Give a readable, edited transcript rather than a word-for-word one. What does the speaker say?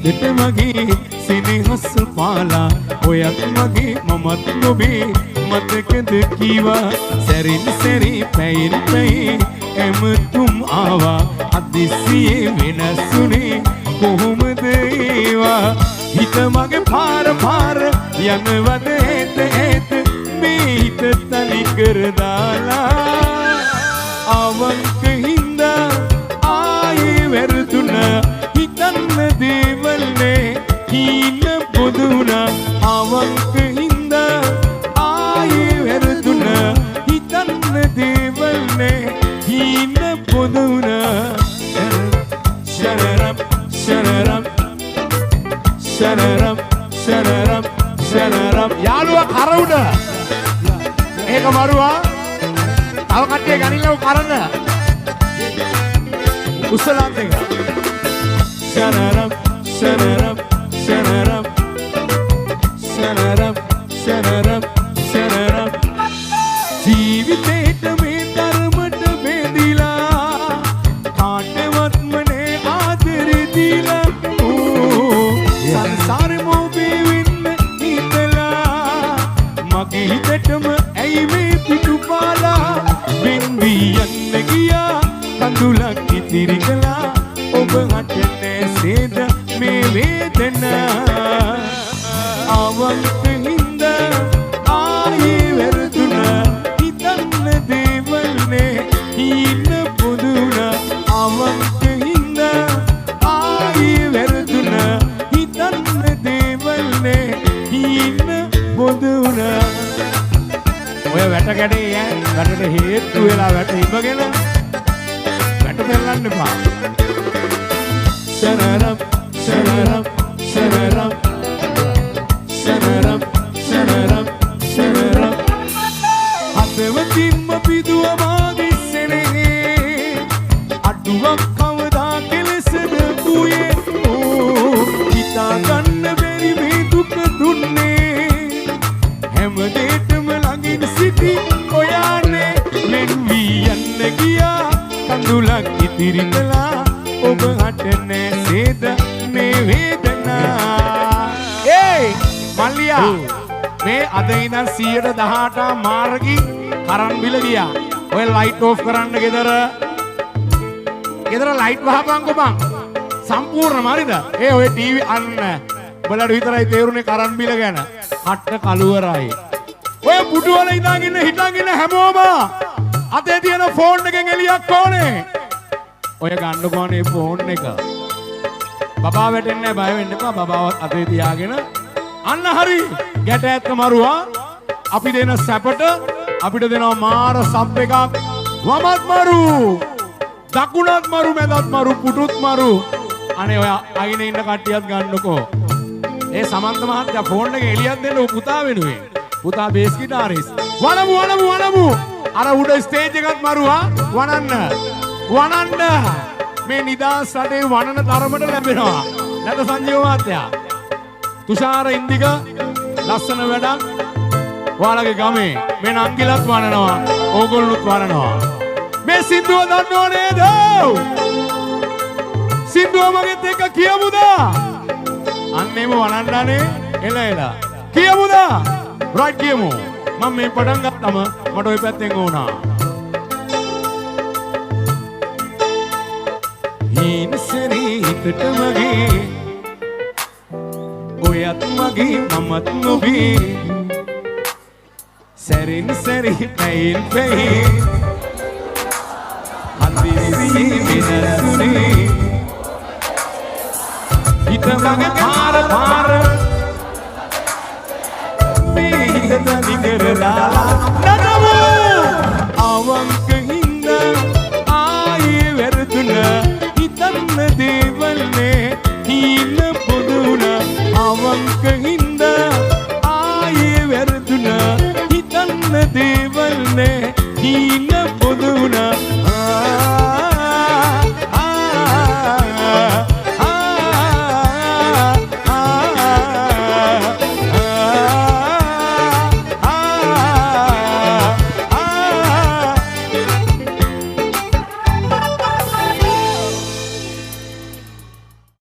හිතට මගේ සෙනෙහස පාලා ඔයත් මගේ මමත් ඔබේ මතකද කීවා සැරින් සැරේ පැයෙන් පැයේ එමතුම් ආවා අදිසියේ වෙනස්ුනේ කොහොමද ඒවා හිත මගේ පාර යනවද ඒත මේ හිත තනි කර දාලා අවංක හින්දා ආයේ වැරදුනා හිතන්න දේවල්නේ හීන පොදුනා අවංක හින්දා ආයේ වැරදුනා හිතන්න දේවල්නේ හීන පොදුනා ශරරම් ශරරම් ශරරම් ශරරම් ශරරම් යාළුවා කරවුඩ ඒක මරුවා තව කට්ටිය ගනින්නව කරන්න උස්සලන් දෙක Shanaram, shanaram, shanaram, shanaram, shanaram, shanaram. ජීවිතේට මේ ධර්මයට බෙදිලා කාටවත් මනේ ආදරේ දීලා සංසාරේ මොබේ වෙන්න හිතලා මගේ හිතටම ඇයි මේ පිටුපාලා වෙන් වී යන්න ගියා කඳුලක් ඉතිරි කළා ඔබ හටනේ සේද මේ වේදනා අවංක හින්දා ආයේ වැරදුනා හිතන්න දේවල්නේ හීන පොදුනා අවංක හින්දා ආයේ වැරදුනා හිතන්න දේවල්නේ හීන පොදුනා ඔය වැට කැඩේ ඈ වැටට හේතු වෙලා වැට ඉබගෙන වැට පෙරලන්න එපා Shanaram, shanaram, shanaram, shanaram, shanaram, shanaram. Hadawatimma piduwa maagissene aduwak kavadaa kelesada puye hita ganna beri me duka dunne හැමදේටම ළඟින් සිටි ඔයානේ මෙන් වී යන්න ගියා කඳුලක් ඉතිරි කළා ඔබ හටනේ සේද මේ වේදනා ඒයි මල්ලියා මේ අද ඉඳන් 118 මාර්ගී කරන් බිල ගියා ඔය ලයිට් ඕෆ් කරන්න ගෙදර ලයිට් වහපන්කෝ බං සම්පූර්ණම හරිද ඒ ඔය ටීවී අන්න බලඩ විතරයි තේරුනේ කරන් බිල ගැන කට්ට කලුවරයි ඔය පුටු වල ඉඳගෙන හිටගෙන හැමෝම අතේ තියෙන ෆෝන් එකෙන් එලියක් ඕනේ ඔය ගන්න කොනේ ෆෝන් එක බබා වැටෙන්නේ බය වෙන්න එපා බබාවත් අතේ තියාගෙන අන්න හරි ගැට ඇත්ත මරුවා අපි දෙන සැපට අපිට දෙනවා මාර සබ් එකක් වමත් මරු දකුණත් මරු මැදත් මරු පුටුත් මරු අනේ ඔය අයින ඉන්න කට්ටියත් ගන්නකෝ ඒ සමන්ත මහත්තයා ෆෝන් එක එලියක් දෙන්න පුතා වෙනුවෙන් පුතා බේස් ගිටාරිස් වනමු අර උඩ ස්ටේජ් එකත් මරුවා වනන්න මේ නිදාස් රටේ වනන තරමට ලැබෙනවා නැත සංජීව මහත්තයා තුෂාර ඉන්දික ලස්සන වැඩක් ඔයාලගේ ගමේ මේ නංගිලත් වනනවා ඕගොල්ලොත් වනනවා මේ සින්දුව දන්නව නේද සින්දුව මගෙත් එක්ක කියමුද අන්නේම වනන්නනේ එල කියමුද රයිට් කියමු මම මේ පටන් ගත්තම මට ওই පැත්තෙන් ඕනා හිනසරි හිතට මගේ ඔයත් මගේ මමත් නොබේ සැරින් සැරි පැයෙන් පැයේ හදිසියේ වෙනසුනේ හිත මගේ පාර මේ හිත තනි කරලා